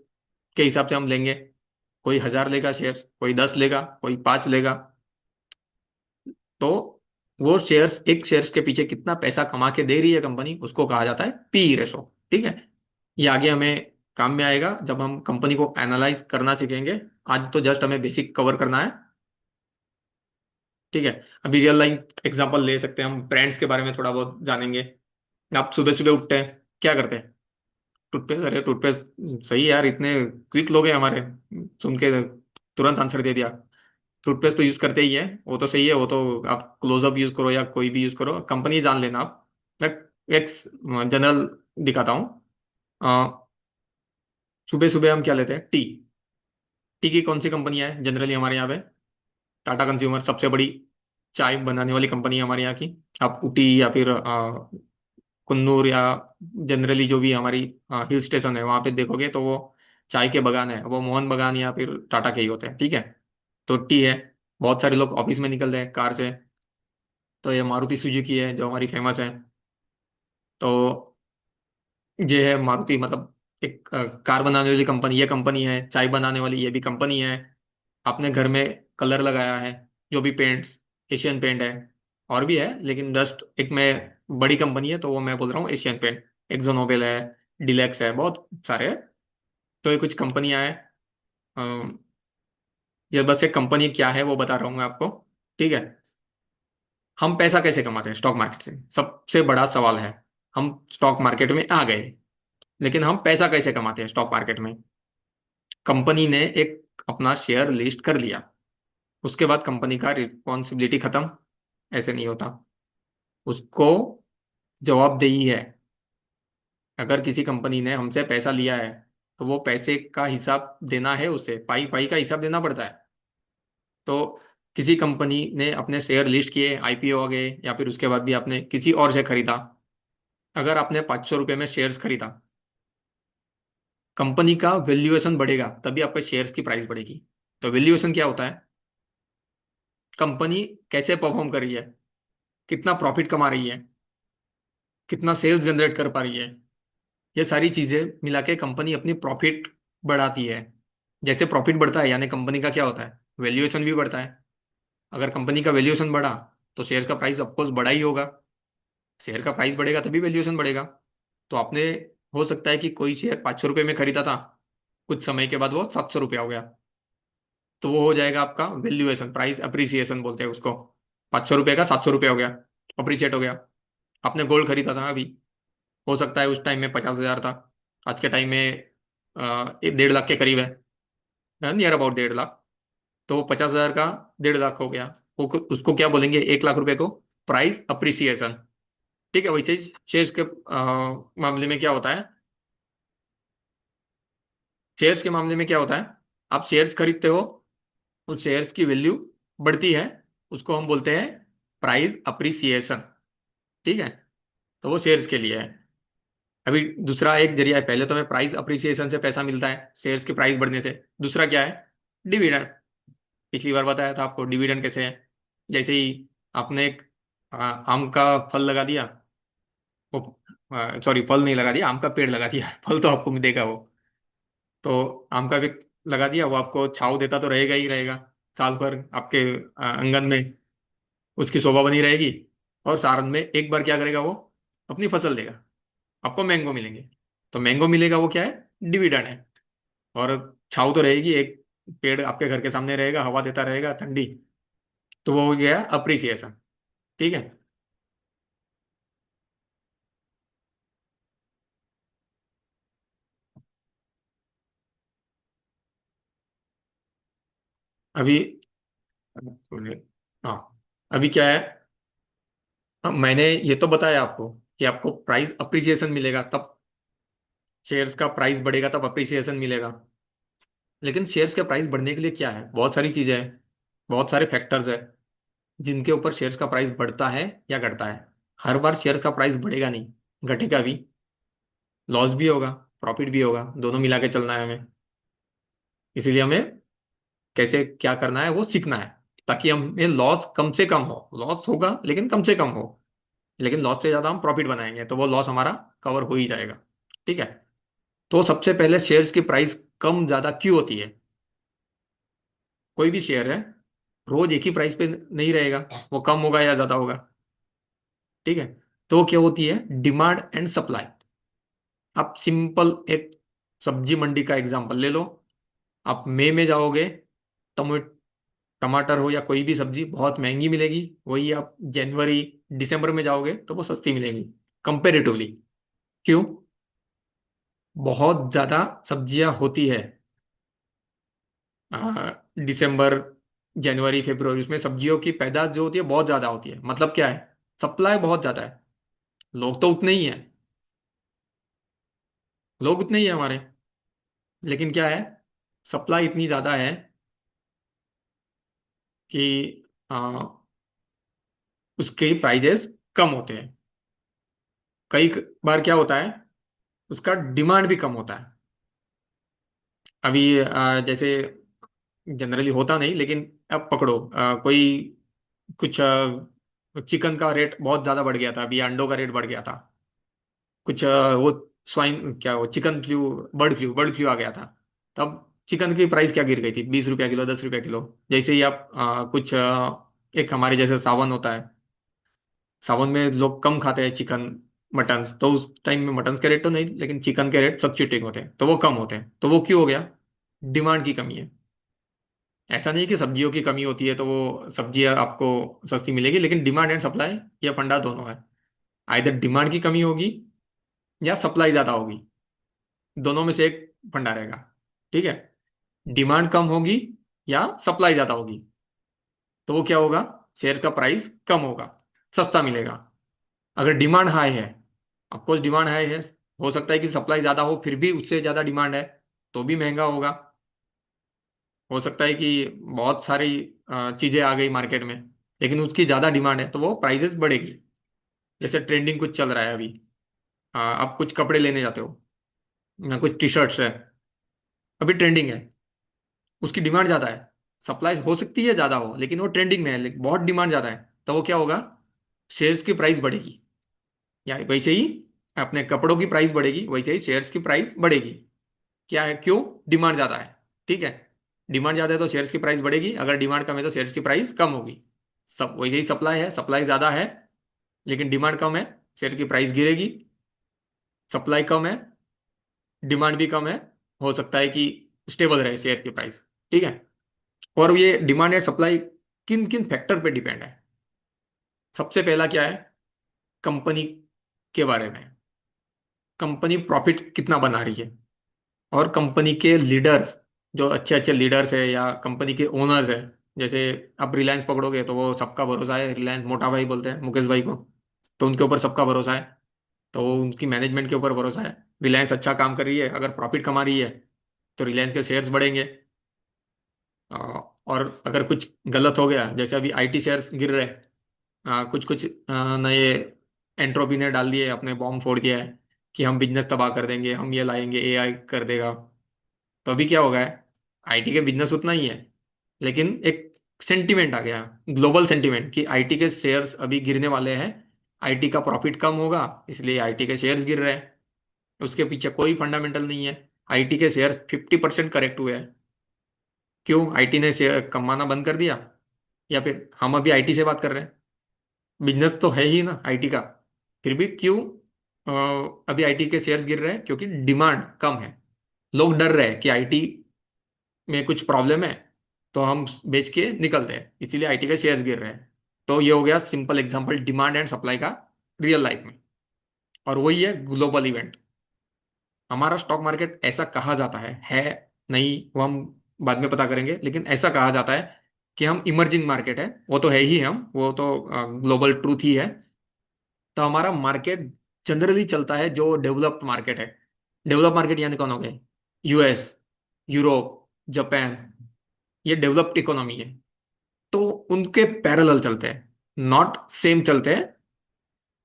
के हिसाब से हम लेंगे। कोई 1,000 लेगा शेयर्स, कोई 10 लेगा, कोई 5 लेगा। तो वो शेयर्स, एक शेयर्स के पीछे कितना पैसा कमा के दे रही है कंपनी, उसको कहा जाता है पी रेशो। ठीक है। ये आगे हमें काम में आएगा जब हम कंपनी को एनालाइज करना सीखेंगे। आज तो जस्ट हमें बेसिक कवर करना है। ठीक है। अभी रियल लाइफ एग्जांपल ले सकते हैं, हम ब्रांड्स के बारे में थोड़ा बहुत जानेंगे। आप सुबह सुबह उठते हैं, क्या करते हैं? टूथपेस्ट, अरे टूथपेस्ट सही यार, इतने क्विक लोग हैं हमारे, सुन के तुरंत आंसर दे दिया। टूथपेस्ट तो यूज करते ही है, वो तो सही है, वो तो आप क्लोजअप यूज करो या कोई भी यूज करो, कंपनी जान लेना आप। मैं एक जनरल दिखाता हूँ। सुबह सुबह हम क्या लेते हैं? टी। टी की कौन सी कंपनियां हैं जनरली हमारे यहाँ पे? टाटा कंज्यूमर सबसे बड़ी चाय बनाने वाली कंपनी है हमारे यहाँ की। आप ऊटी या फिर कुन्नूर या जनरली जो भी हमारी हिल स्टेशन है वहां पे देखोगे तो वो चाय के बगान है, वो मोहन बगान या फिर टाटा के ही होते हैं। ठीक है। तो टी है। बहुत सारे लोग ऑफिस में निकल रहे हैं कार से, तो ये मारुति सुजुकी है जो हमारी फेमस है। तो ये है मारुति, मतलब एक कार बनाने वाली कंपनी, ये कंपनी है। चाय बनाने वाली ये भी कंपनी है। आपने घर में कलर लगाया है, जो भी पेंट्स, एशियन पेंट है। और भी है लेकिन जस्ट एक में बड़ी कंपनी है तो वो मैं बोल रहा हूँ एशियन पेंट। एक्जो नोबेल है, डिलेक्स है, बहुत सारे हैं। तो ये कुछ कंपनियां हैं। अम, ये बस एक कंपनी क्या है वो बता रहा हूँ मैं आपको। ठीक है। हम पैसा कैसे कमाते हैं स्टॉक मार्केट से, सबसे बड़ा सवाल है। हम स्टॉक मार्केट में आ गए, लेकिन हम पैसा कैसे कमाते हैं स्टॉक मार्केट में? कंपनी ने एक अपना शेयर लिस्ट कर लिया, उसके बाद कंपनी का रिस्पॉन्सिबिलिटी खत्म? ऐसे नहीं होता। उसको जवाबदेही है। अगर किसी कंपनी ने हमसे पैसा लिया है तो वो पैसे का हिसाब देना है, उसे पाई पाई का हिसाब देना पड़ता है। तो किसी कंपनी ने अपने शेयर लिस्ट किए, आईपीओ आ गए, या फिर उसके बाद भी आपने किसी और से खरीदा। अगर आपने 500 रुपये में शेयर्स खरीदा, कंपनी का वैल्यूएशन बढ़ेगा तभी आपके शेयर्स की प्राइस बढ़ेगी। तो वैल्यूएशन क्या होता है? कंपनी कैसे परफॉर्म कर रही है, कितना प्रॉफिट कमा रही है, कितना सेल्स जनरेट कर पा रही है, ये सारी चीजें मिला के कंपनी अपनी प्रॉफिट बढ़ाती है। जैसे प्रॉफिट बढ़ता है यानी कंपनी का क्या होता है? वैल्यूएशन भी बढ़ता है। अगर कंपनी का वैल्यूएशन बढ़ा तो शेयर का प्राइस ऑफकोर्स बढ़ा ही होगा। शेयर का प्राइस बढ़ेगा तभी वैल्यूएशन बढ़ेगा। तो आपने, हो सकता है कि कोई शेयर 500 रुपये में खरीदा था, कुछ समय के बाद वो 700 रुपया हो गया, तो वो हो जाएगा आपका वैल्यूएशन, प्राइस अप्रिसिएशन बोलते हैं उसको। 500 रुपये का 700 रुपया हो गया, अप्रिशिएट हो गया। आपने गोल्ड खरीदा था अभी, हो सकता है उस टाइम में 50,000 था, आज के टाइम में 1.5 लाख के करीब है, नियर अबाउट 1.5 लाख। तो वो 50,000 का 1.5 लाख हो गया। वो उसको क्या बोलेंगे? 1 लाख रुपए को प्राइस अप्रिसिएशन। ठीक है। वही चीज शेयर्स के मामले में क्या होता है? शेयर्स के मामले में क्या होता है? आप शेयर्स खरीदते हो, उस शेयर्स की वैल्यू बढ़ती है, उसको हम बोलते हैं प्राइस अप्रिसिएशन। ठीक है। तो वो शेयर्स के लिए है। अभी दूसरा एक जरिया है, पहले तो हमें प्राइस अप्रिसिएशन से पैसा मिलता है, शेयर्स की प्राइस बढ़ने से। दूसरा क्या है? डिविडेंड। पिछली बार बताया था आपको डिविडेंड कैसे है। जैसे ही आपने एक आम का फल लगा दिया, वो, सॉरी, फल नहीं लगा दिया, आम का पेड़ लगा दिया फल तो आपको मिलेगा वो। तो आम का भी लगा दिया, वो आपको छांव देता तो रहेगा ही रहेगा, साल भर आपके आंगन में उसकी शोभा बनी रहेगी। और सारण में एक बार क्या करेगा वो? अपनी फसल देगा, आपको मैंगो मिलेंगे। तो मैंगो मिलेगा वो क्या है? डिविडेंड है। और छाव तो रहेगी, एक पेड़ आपके घर के सामने रहेगा, हवा देता रहेगा ठंडी, तो वो हो गया अप्रिसिएशन। ठीक है। अभी, हाँ, अभी क्या है? मैंने ये तो बताया आपको कि आपको प्राइस अप्रिसिएशन मिलेगा तब शेयर्स का प्राइस बढ़ेगा, तब अप्रिसिएशन मिलेगा। लेकिन शेयर्स के प्राइस बढ़ने के लिए क्या है? बहुत सारी चीजें हैं, बहुत सारे फैक्टर्स है जिनके ऊपर शेयर्स का प्राइस बढ़ता है या घटता है। हर बार शेयर का प्राइस बढ़ेगा नहीं, घटेगा भी, लॉस भी होगा, प्रॉफिट भी होगा, दोनों मिला के चलना है हमें। इसीलिए हमें कैसे क्या करना है वो सीखना है, ताकि हमें लॉस कम से कम हो। लॉस होगा लेकिन कम से कम हो, लेकिन लॉस से ज़्यादा हम प्रॉफिट बनाएंगे तो वो लॉस हमारा कवर हो ही जाएगा। ठीक है। तो सबसे पहले शेयर्स की प्राइस कम ज़्यादा क्यों होती है? कोई भी शेयर है, रोज एक ही प्राइस पे नहीं रहेगा, वो कम होगा या ज़्यादा होगा। ठीक है। तो क्या होती है? Demand and supply. आप सिंपल एक सब्जी मंडी का एग्जांपल ले लो। आप मई में जाओगे, टमाटो टमाटर हो या कोई भी सब्जी बहुत महंगी मिलेगी, वही आप जनवरी दिसंबर में जाओगे तो वो सस्ती मिलेगी कंपेरेटिवली। क्यों? बहुत ज़्यादा सब्जियां होती है दिसंबर जनवरी फरवरी, उसमें सब्जियों की पैदावार जो होती है बहुत ज़्यादा होती है। मतलब क्या है? सप्लाई बहुत ज़्यादा है, लोग तो उतने ही हैं, लोग उतने ही हैं हमारे, लेकिन क्या है, सप्लाई इतनी ज़्यादा है कि उसके प्राइजेस कम होते हैं। कई बार क्या होता है, उसका डिमांड भी कम होता है। अभी जैसे जनरली होता नहीं, लेकिन अब पकड़ो कोई कुछ चिकन का रेट बहुत ज़्यादा बढ़ गया था, अभी अंडों का रेट बढ़ गया था। कुछ वो स्वाइन क्या, वो चिकन फ्लू, बर्ड फ्लू आ गया था। तब चिकन की प्राइस क्या गिर गई थी, 20 रुपया किलो, 10 रुपया किलो। जैसे ही आप कुछ एक हमारे जैसे सावन होता है, सावन में लोग कम खाते हैं चिकन, मटन, तो उस टाइम में मटन के रेट तो नहीं, लेकिन चिकन के रेट फ्लक्चुएटिंग होते हैं, तो वो कम होते हैं। तो वो क्यों हो गया? डिमांड की कमी है। ऐसा नहीं कि सब्जियों की कमी होती है तो वो सब्जियां आपको सस्ती मिलेगी, लेकिन डिमांड एंड सप्लाई, या फंडा दोनों है। आइधर डिमांड की कमी होगी या सप्लाई ज़्यादा होगी, दोनों में से एक फंडा रहेगा। ठीक है? डिमांड कम होगी या सप्लाई ज़्यादा होगी, तो वो क्या होगा, शेयर का प्राइस कम होगा, सस्ता मिलेगा। अगर डिमांड हाई है, ऑफकोर्स डिमांड हाई है, हो सकता है कि सप्लाई ज़्यादा हो फिर भी उससे ज़्यादा डिमांड है, तो भी महंगा होगा। हो सकता है कि बहुत सारी चीज़ें आ गई मार्केट में, लेकिन उसकी ज़्यादा डिमांड है तो वो प्राइजेस बढ़ेगी। जैसे ट्रेंडिंग कुछ चल रहा है अभी, आप कुछ कपड़े लेने जाते हो, या कुछ टी शर्ट्स है, अभी ट्रेंडिंग है, उसकी डिमांड ज़्यादा है। सप्लाई हो सकती है ज़्यादा हो, लेकिन वो ट्रेंडिंग में है, लेकिन बहुत डिमांड ज़्यादा है, तो वो क्या होगा, शेयर्स की प्राइस बढ़ेगी। या वैसे ही अपने कपड़ों की प्राइस बढ़ेगी, वैसे ही शेयर्स की प्राइस बढ़ेगी। क्या है, क्यों? डिमांड ज़्यादा है। ठीक है? डिमांड ज़्यादा है तो शेयर्स की प्राइस बढ़ेगी, अगर डिमांड कम है तो शेयर्स की प्राइस कम होगी। सब वैसे ही सप्लाई है, सप्लाई ज़्यादा है लेकिन डिमांड कम है, शेयर की प्राइस गिरेगी। सप्लाई कम है, डिमांड भी कम है, हो सकता है कि स्टेबल रहे शेयर की प्राइस। ठीक है? और ये डिमांड एंड सप्लाई किन किन फैक्टर पे डिपेंड है? सबसे पहला क्या है, कंपनी के बारे में, कंपनी प्रॉफिट कितना बना रही है, और कंपनी के लीडर्स, जो अच्छे अच्छे लीडर्स है या कंपनी के ओनर्स है। जैसे आप रिलायंस पकड़ोगे तो वो सबका भरोसा है, रिलायंस मोटा भाई बोलते हैं मुकेश भाई को, तो उनके ऊपर सबका भरोसा है, तो उनकी मैनेजमेंट के ऊपर भरोसा है। रिलायंस अच्छा काम कर रही है, अगर प्रॉफिट कमा रही है तो रिलायंस के शेयर्स बढ़ेंगे। और अगर कुछ गलत हो गया, जैसे अभी आईटी शेयर्स गिर रहे हैं, कुछ कुछ नए एंट्रोपी ने डाल दिए, अपने बॉम्ब फोड़ दिया है कि हम बिजनेस तबाह कर देंगे, हम ये लाएंगे, एआई कर देगा। तो अभी क्या होगा है, आईटी के बिजनेस उतना ही है, लेकिन एक सेंटीमेंट आ गया, ग्लोबल सेंटीमेंट, कि आईटी के शेयर्स अभी गिरने वाले हैं, आईटी का प्रॉफिट कम होगा, इसलिए आईटी के शेयर्स गिर रहे हैं। उसके पीछे कोई फंडामेंटल नहीं है। आईटी के शेयर्स 50% करेक्ट हुए हैं। क्यों? आईटी ने शेयर कमाना बंद कर दिया, या फिर हम अभी आईटी से बात कर रहे हैं, बिजनेस तो है ही ना आईटी का, फिर भी क्यों अभी आईटी के शेयर्स गिर रहे हैं? क्योंकि डिमांड कम है, लोग डर रहे हैं कि आईटी में कुछ प्रॉब्लम है, तो हम बेच के निकलते हैं, इसीलिए आईटी के शेयर्स गिर रहे हैं। तो ये हो गया simple example demand and supply का रियल लाइफ में। और वही है ग्लोबल इवेंट। हमारा स्टॉक मार्केट ऐसा कहा जाता है नहीं, वो हम बाद में पता करेंगे, लेकिन ऐसा कहा जाता है कि हम इमर्जिंग मार्केट है, वो तो है ही, हम वो तो ग्लोबल ट्रूथ ही है। तो हमारा मार्केट जनरली चलता है जो डेवलप्ड मार्केट है। डेवलप मार्केट यानी कौन हो गए? यूएस, यूरोप, जापान, ये डेवलप्ड इकोनॉमी है, तो उनके पैरेलल चलते हैं, नॉट सेम चलते हैं।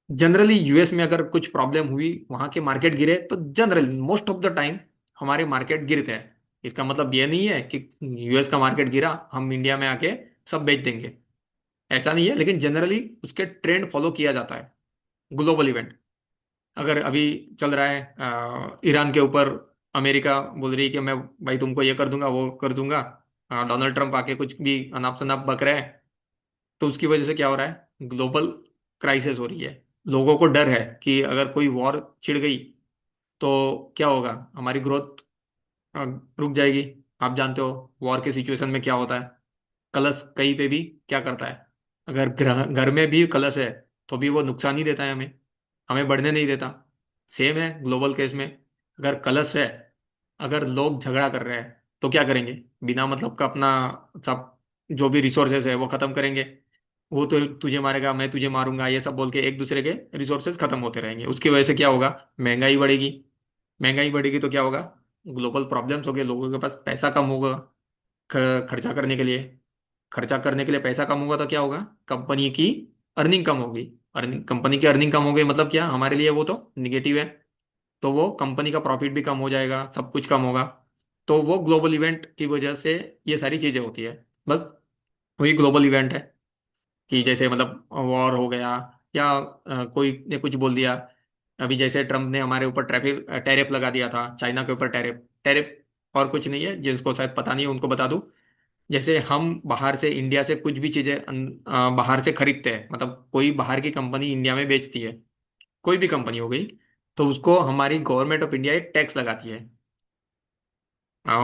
जनरली यूएस में अगर कुछ प्रॉब्लम हुई, वहां के मार्केट गिरे, तो generally most of the time हमारे मार्केट गिरते हैं। इसका मतलब ये नहीं है कि यूएस का मार्केट गिरा हम इंडिया में आके सब बेच देंगे, ऐसा नहीं है, लेकिन जनरली उसके ट्रेंड फॉलो किया जाता है। ग्लोबल इवेंट, अगर अभी चल रहा है ईरान के ऊपर, अमेरिका बोल रही है कि मैं भाई तुमको ये कर दूंगा, वो कर दूंगा, डोनाल्ड ट्रंप आके कुछ भी अनाप शनाप बक रहे हैं, तो उसकी वजह से क्या हो रहा है, ग्लोबल क्राइसिस हो रही है। लोगों को डर है कि अगर कोई वॉर छिड़ गई तो क्या होगा, हमारी ग्रोथ रुक जाएगी। आप जानते हो वॉर के सिचुएशन में क्या होता है, कलश कहीं पे भी क्या करता है, अगर घर में भी कलश है तो भी वो नुकसान ही देता है हमें, हमें बढ़ने नहीं देता। सेम है ग्लोबल केस में, अगर कलश है, अगर लोग झगड़ा कर रहे हैं तो क्या करेंगे, बिना मतलब का अपना सब जो भी रिसोर्सेज है वो खत्म करेंगे। वो तो तुझे मारेगा, मैं तुझे मारूंगा, ये सब बोल के एक दूसरे के रिसोर्सेज खत्म होते रहेंगे। उसकी वजह से क्या होगा, महंगाई बढ़ेगी। महंगाई बढ़ेगी तो क्या होगा, ग्लोबल प्रॉब्लम्स हो गए, लोगों के पास पैसा कम होगा खर्चा करने के लिए। खर्चा करने के लिए पैसा कम होगा तो क्या होगा, कंपनी की अर्निंग कम होगी। अर्निंग, कंपनी की अर्निंग कम हो गई मतलब क्या, हमारे लिए वो तो निगेटिव है। तो वो कंपनी का प्रॉफिट भी कम हो जाएगा, सब कुछ कम होगा। तो वो ग्लोबल इवेंट की वजह से ये सारी चीज़ें होती है। बस वही ग्लोबल इवेंट है कि जैसे मतलब वॉर हो गया, या कोई ने कुछ बोल दिया। अभी जैसे ट्रम्प ने हमारे ऊपर ट्रैफिक टैरिफ लगा दिया था, चाइना के ऊपर टैरिफ। टैरिफ और कुछ नहीं है, जिसको शायद पता नहीं है उनको बता दूं। जैसे हम बाहर से, इंडिया से कुछ भी चीज़ें बाहर से खरीदते हैं, मतलब कोई बाहर की कंपनी इंडिया में बेचती है, कोई भी कंपनी हो गई, तो उसको हमारी गवर्नमेंट ऑफ इंडिया एक टैक्स लगाती है।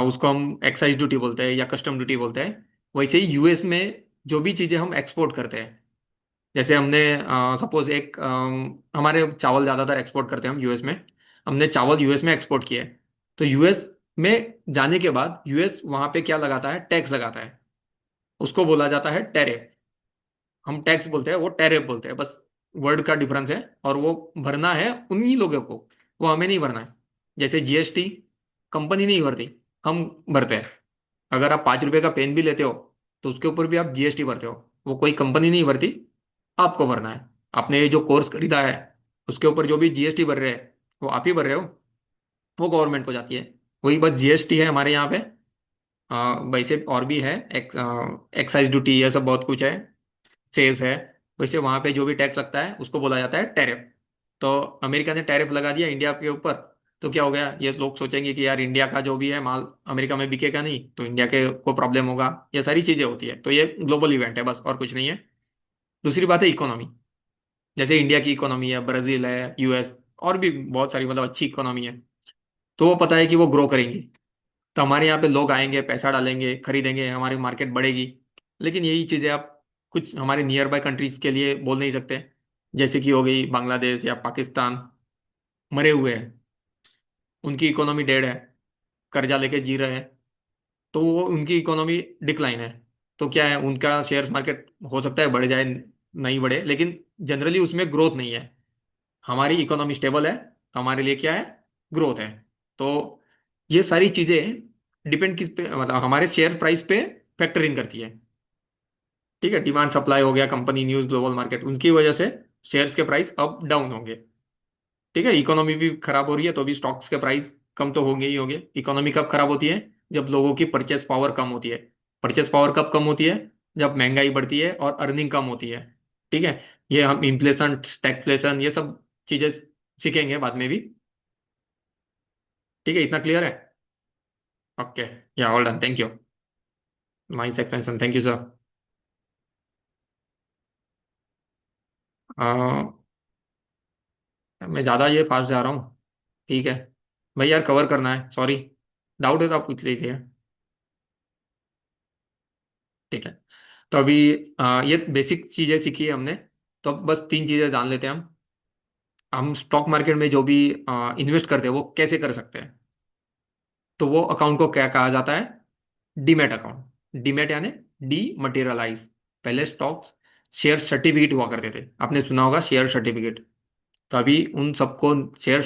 उसको हम एक्साइज ड्यूटी बोलते हैं या कस्टम ड्यूटी बोलते हैं। वैसे ही यूएस में जो भी चीज़ें हम एक्सपोर्ट करते हैं, जैसे हमने सपोज एक हमारे चावल ज़्यादातर एक्सपोर्ट करते हैं हम यूएस में। हमने चावल यूएस में एक्सपोर्ट किया है, तो यूएस में जाने के बाद यूएस वहाँ पे क्या लगाता है, टैक्स लगाता है। उसको बोला जाता है टैरिफ। हम टैक्स बोलते हैं, वो टैरिफ बोलते हैं, बस वर्ड का डिफरेंस है। और वो भरना है उन्हीं लोगों को, वो हमें नहीं भरना है। जैसे जीएसटी कंपनी नहीं भरती, हम भरते हैं। अगर आप 5 रुपए का पेन भी लेते हो तो उसके ऊपर भी आप जीएसटी भरते हो, वो कोई कंपनी नहीं भरती, आपको भरना है। आपने ये जो कोर्स खरीदा है उसके ऊपर जो भी जीएसटी भर रहे हैं वो आप ही भर रहे हो, वो गवर्नमेंट को जाती है। वही बस जीएसटी है हमारे यहाँ पे। वैसे और भी है, एक्साइज ड्यूटी, ये सब बहुत कुछ है, सेस है। वैसे वहाँ पे जो भी टैक्स लगता है उसको बोला जाता है टैरिफ। तो अमेरिका ने टैरिफ लगा दिया इंडिया के ऊपर, तो क्या हो गया, ये लोग सोचेंगे कि यार इंडिया का जो भी है माल अमेरिका में बिकेगा नहीं, तो इंडिया के को प्रॉब्लम होगा। ये सारी चीज़ें होती है, तो ये ग्लोबल इवेंट है, बस और कुछ नहीं है। दूसरी बात है इकोनॉमी। जैसे इंडिया की इकोनॉमी है, ब्राज़ील है, यूएस, और भी बहुत सारी मतलब अच्छी इकोनॉमी है, तो वो पता है कि वो ग्रो करेंगी। तो हमारे यहाँ पे लोग आएंगे, पैसा डालेंगे, खरीदेंगे, हमारी मार्केट बढ़ेगी। लेकिन यही चीज़ें आप कुछ हमारे नियर बाय कंट्रीज के लिए बोल नहीं सकते। जैसे कि हो गई बांग्लादेश या पाकिस्तान, मरे हुए हैं, उनकी इकोनॉमी डेड है, कर्जा लेके जी रहे हैं, तो वो उनकी इकोनॉमी डिक्लाइन है। तो क्या है, उनका शेयर मार्केट हो सकता है बढ़ जाए, नहीं बढ़े, लेकिन जनरली उसमें ग्रोथ नहीं है। हमारी इकोनॉमी स्टेबल है, तो हमारे लिए क्या है, ग्रोथ है। तो ये सारी चीज़ें डिपेंड किस पे, मतलब हमारे शेयर प्राइस पे फैक्टर इन करती है। ठीक है, डिमांड सप्लाई हो गया, कंपनी न्यूज़, ग्लोबल मार्केट, उनकी वजह से शेयर्स के प्राइस अप डाउन होंगे। ठीक है, इकोनॉमी भी खराब हो रही है तो भी स्टॉक्स के प्राइस कम तो होंगे ही होंगे। इकोनॉमी कब खराब होती है, जब लोगों की परचेस पावर कम होती है। परचेस पावर कब कम होती है, जब महंगाई बढ़ती है और अर्निंग कम होती है। ठीक है, ये हम इन्फ्लेशन, स्टैगफ्लेशन, ये सब चीज़ें सीखेंगे बाद में भी। ठीक है, इतना क्लियर है। ओके, या all done, thank you. My expansion, thank you sir. मैं ज़्यादा ये फास्ट जा रहा हूँ। ठीक है भाई, यार कवर करना है, सॉरी। डाउट है तो आप पूछ लीजिए। ठीक है, तो अभी ये बेसिक चीज़ें सीखी है हमने, तो अब बस 3 चीज़ें जान लेते हैं हम स्टॉक मार्केट में जो भी इन्वेस्ट करते हैं वो कैसे कर सकते हैं। तो वो अकाउंट को क्या कहा जाता है, डीमैट अकाउंट। डीमैट यानी डी मटेरियलाइज। पहले स्टॉक्स शेयर सर्टिफिकेट हुआ करते थे, आपने सुना होगा शेयर सर्टिफिकेट। तो अभी उन सबको शेयर